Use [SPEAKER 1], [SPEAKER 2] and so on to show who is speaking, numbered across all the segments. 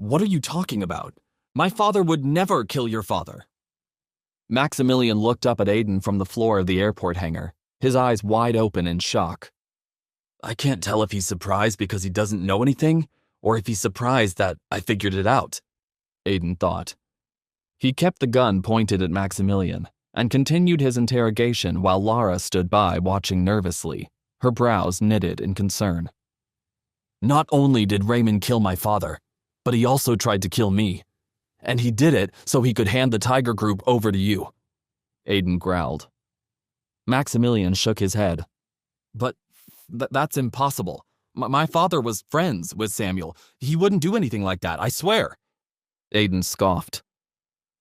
[SPEAKER 1] What are you talking about? My father would never kill your father. Maximilian looked up at Aiden from the floor of the airport hangar, his eyes wide open in shock. I can't tell if he's surprised because he doesn't know anything, or if he's surprised that I figured it out, Aiden thought. He kept the gun pointed at Maximilian and continued his interrogation while Lara stood by watching nervously, her brows knitted in concern. Not only did Raymond kill my father, but he also tried to kill me. And he did it so he could hand the Tiger Group over to you, Aiden growled. Maximilian shook his head. But that's impossible. My father was friends with Samuel. He wouldn't do anything like that, I swear. Aiden scoffed.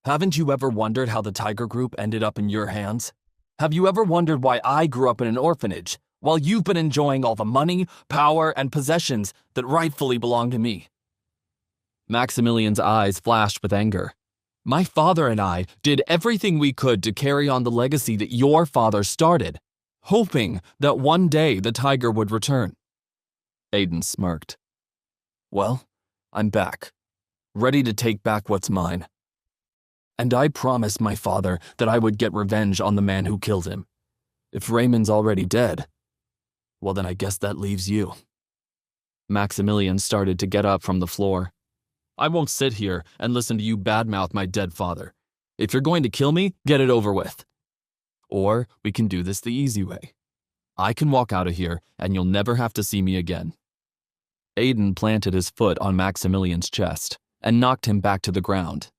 [SPEAKER 1] Haven't you ever wondered how the Tiger Group ended up in your hands? Have you ever wondered why I grew up in an orphanage, while you've been enjoying all the money, power, and possessions that rightfully belong to me? Maximilian's eyes flashed with anger. My father and I did everything we could to carry on the legacy that your father started, hoping that one day the tiger would return. Aiden smirked. Well, I'm back, ready to take back what's mine. And I promised my father that I would get revenge on the man who killed him. If Raymond's already dead, well then I guess that leaves you. Maximilian started to get up from the floor. I won't sit here and listen to you badmouth my dead father. If you're going to kill me, get it over with. Or we can do this the easy way. I can walk out of here and you'll never have to see me again. Aiden planted his foot on Maximilian's chest and knocked him back to the ground.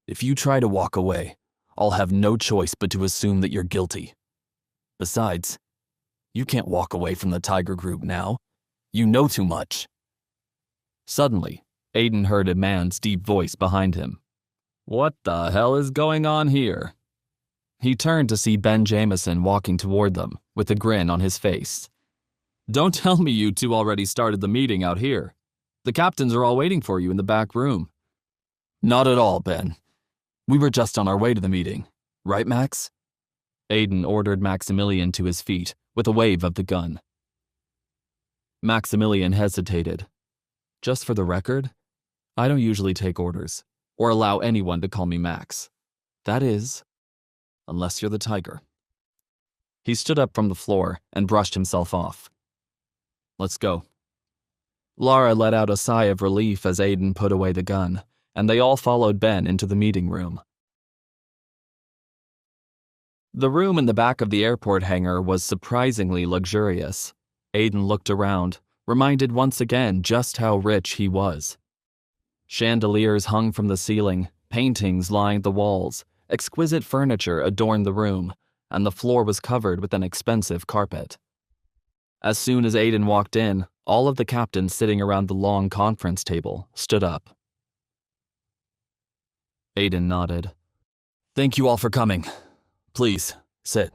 [SPEAKER 1] If you try to walk away, I'll have no choice but to assume that you're guilty. Besides, you can't walk away from the Tiger Group now. You know too much. Suddenly, Aiden heard a man's deep voice behind him. What the hell is going on here? He turned to see Ben Jameson walking toward them, with a grin on his face. Don't tell me you two already started the meeting out here. The captains are all waiting for you in the back room. Not at all, Ben. We were just on our way to the meeting. Right, Max? Aiden ordered Maximilian to his feet, with a wave of the gun. Maximilian hesitated. Just for the record, I don't usually take orders, or allow anyone to call me Max. That is, unless you're the tiger. He stood up from the floor and brushed himself off. Let's go. Lara let out a sigh of relief as Aiden put away the gun, and they all followed Ben into the meeting room. The room in the back of the airport hangar was surprisingly luxurious. Aiden looked around, reminded once again just how rich he was. Chandeliers hung from the ceiling, paintings lined the walls, exquisite furniture adorned the room, and the floor was covered with an expensive carpet. As soon as Aiden walked in, all of the captains sitting around the long conference table stood up. Aiden nodded. Thank you all for coming. Please, sit.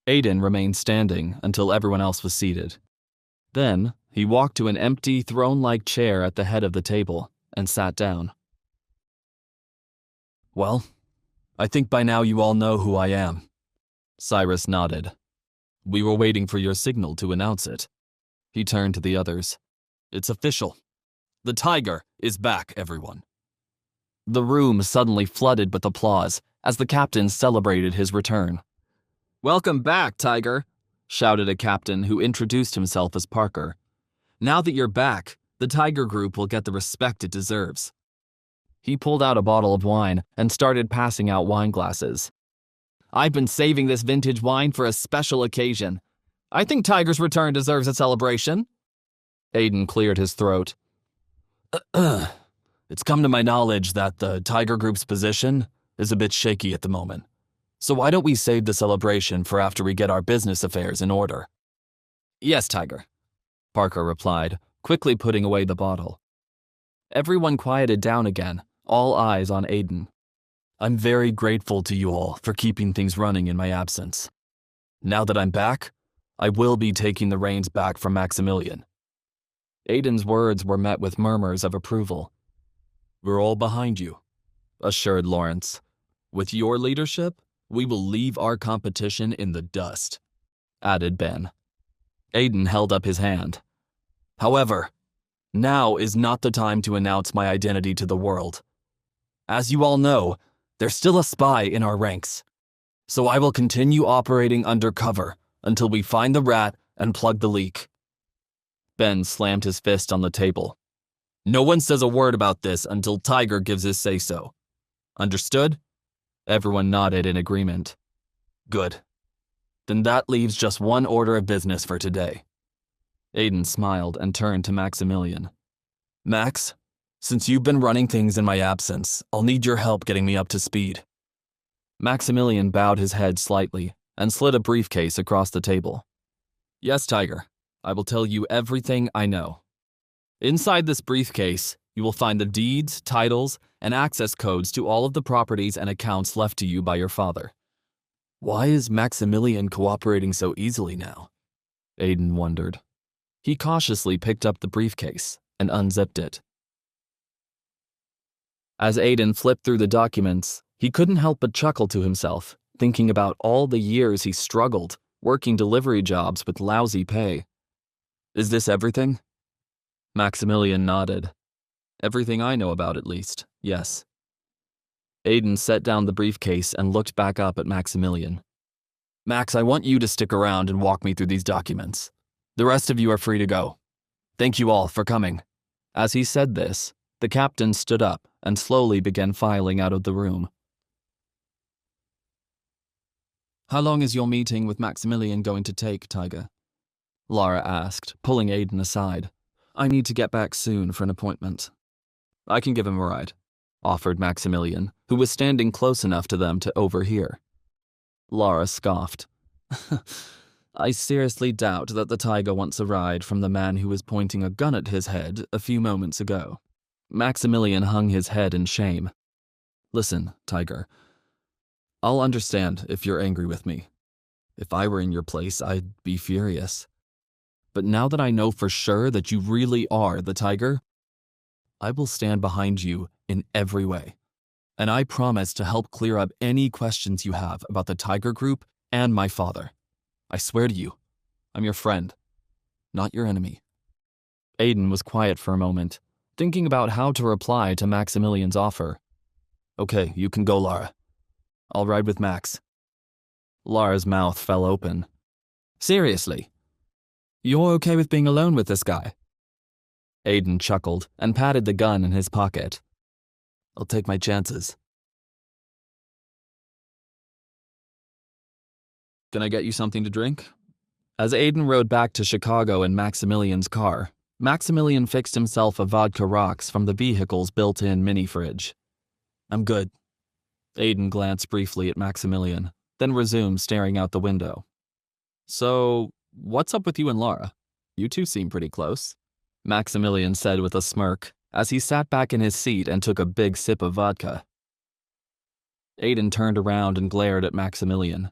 [SPEAKER 1] Aiden remained standing until everyone else was seated. Then, he walked to an empty, throne-like chair at the head of the table and sat down. Well, I think by now you all know who I am. Cyrus nodded. We were waiting for your signal to announce it. He turned to the others. It's official. The tiger is back, everyone. The room suddenly flooded with applause as the captain celebrated his return. Welcome back, Tiger, shouted a captain who introduced himself as Parker. Now that you're back, the Tiger Group will get the respect it deserves. He pulled out a bottle of wine and started passing out wine glasses. I've been saving this vintage wine for a special occasion. I think Tiger's return deserves a celebration. Aiden cleared his throat. It's come to my knowledge that the Tiger Group's position is a bit shaky at the moment. So why don't we save the celebration for after we get our business affairs in order? Yes, Tiger, Parker replied, quickly putting away the bottle. Everyone quieted down again, all eyes on Aiden. I'm very grateful to you all for keeping things running in my absence. Now that I'm back, I will be taking the reins back from Maximilian. Aiden's words were met with murmurs of approval. We're all behind you, assured Lawrence. With your leadership, we will leave our competition in the dust, added Ben. Aiden held up his hand. However, Now is not the time to announce my identity to the world. As you all know, there's still a spy in our ranks. So I will continue operating undercover until we find the rat and plug the leak. Ben slammed his fist on the table. No one says a word about this until Tiger gives his say-so. Understood? Everyone nodded in agreement. Good. Then that leaves just one order of business for today. Aiden smiled and turned to Maximilian. Max, since you've been running things in my absence, I'll need your help getting me up to speed. Maximilian bowed his head slightly and slid a briefcase across the table. Yes, Tiger, I will tell you everything I know. Inside this briefcase, you will find the deeds, titles, and access codes to all of the properties and accounts left to you by your father. Why is Maximilian cooperating so easily now? Aiden wondered. He cautiously picked up the briefcase and unzipped it. As Aiden flipped through the documents, he couldn't help but chuckle to himself, thinking about all the years he struggled, working delivery jobs with lousy pay. Is this everything? Maximilian nodded. Everything I know about, at least, yes. Aiden set down the briefcase and looked back up at Maximilian. Max, I want you to stick around and walk me through these documents. The rest of you are free to go. Thank you all for coming. As he said this, the captain stood up and slowly began filing out of the room. How long is your meeting with Maximilian going to take, Tiger? Lara asked, pulling Aiden aside. I need to get back soon for an appointment. I can give him a ride, offered Maximilian, who was standing close enough to them to overhear. Lara scoffed. I seriously doubt that the Tiger wants a ride from the man who was pointing a gun at his head a few moments ago. Maximilian hung his head in shame. Listen, Tiger, I'll understand if you're angry with me. If I were in your place, I'd be furious. But now that I know for sure that you really are the Tiger, I will stand behind you in every way. And I promise to help clear up any questions you have about the Tiger Group and my father. I swear to you, I'm your friend, not your enemy. Aiden was quiet for a moment, thinking about how to reply to Maximilian's offer. Okay, you can go, Lara. I'll ride with Max. Lara's mouth fell open. Seriously? You're okay with being alone with this guy? Aiden chuckled and patted the gun in his pocket. I'll take my chances. Can I get you something to drink? As Aiden rode back to Chicago in Maximilian's car, Maximilian fixed himself a vodka rocks from the vehicle's built-in mini-fridge. I'm good. Aiden glanced briefly at Maximilian, then resumed staring out the window. So, what's up with you and Lara? You two seem pretty close, Maximilian said with a smirk, as he sat back in his seat and took a big sip of vodka. Aiden turned around and glared at Maximilian.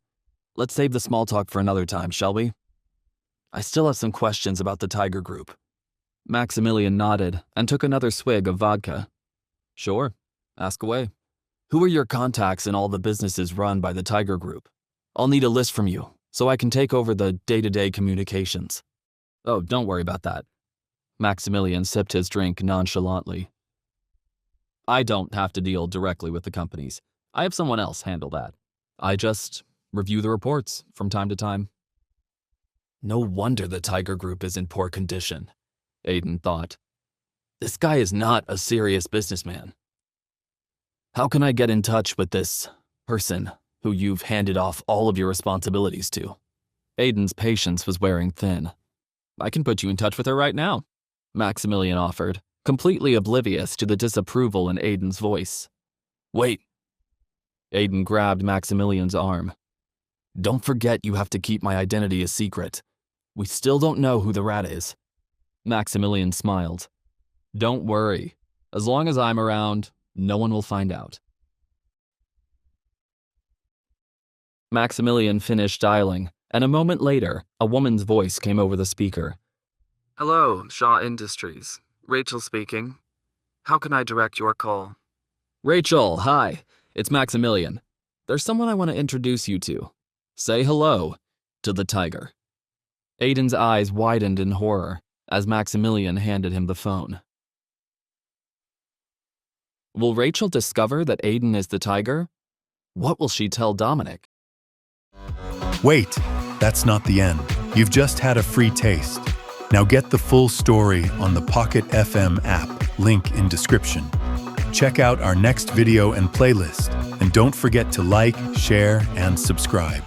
[SPEAKER 1] Let's save the small talk for another time, shall we? I still have some questions about the Tiger Group. Maximilian nodded and took another swig of vodka. Sure, ask away. Who are your contacts in all the businesses run by the Tiger Group? I'll need a list from you, so I can take over the day-to-day communications. Oh, don't worry about that. Maximilian sipped his drink nonchalantly. I don't have to deal directly with the companies. I have someone else handle that. I just review the reports from time to time. No wonder the Tiger Group is in poor condition, Aiden thought. This guy is not a serious businessman. How can I get in touch with this person who you've handed off all of your responsibilities to? Aiden's patience was wearing thin. I can put you in touch with her right now, Maximilian offered, completely oblivious to the disapproval in Aiden's voice. Wait. Aiden grabbed Maximilian's arm. Don't forget you have to keep my identity a secret. We still don't know who the rat is. Maximilian smiled. Don't worry. As long as I'm around, no one will find out. Maximilian finished dialing, and a moment later, a woman's voice came over the speaker. Hello, Shaw Industries. Rachel speaking. How can I direct your call? Rachel, hi. It's Maximilian. There's someone I want to introduce you to. Say hello to the Tiger. Aiden's eyes widened in horror, as Maximilian handed him the phone. Will Rachel discover that Aiden is the tiger? What will she tell Dominic?
[SPEAKER 2] Wait, that's not the end. You've just had a free taste. Now get the full story on the Pocket FM app, link in description. Check out our next video and playlist, and don't forget to like, share, and subscribe.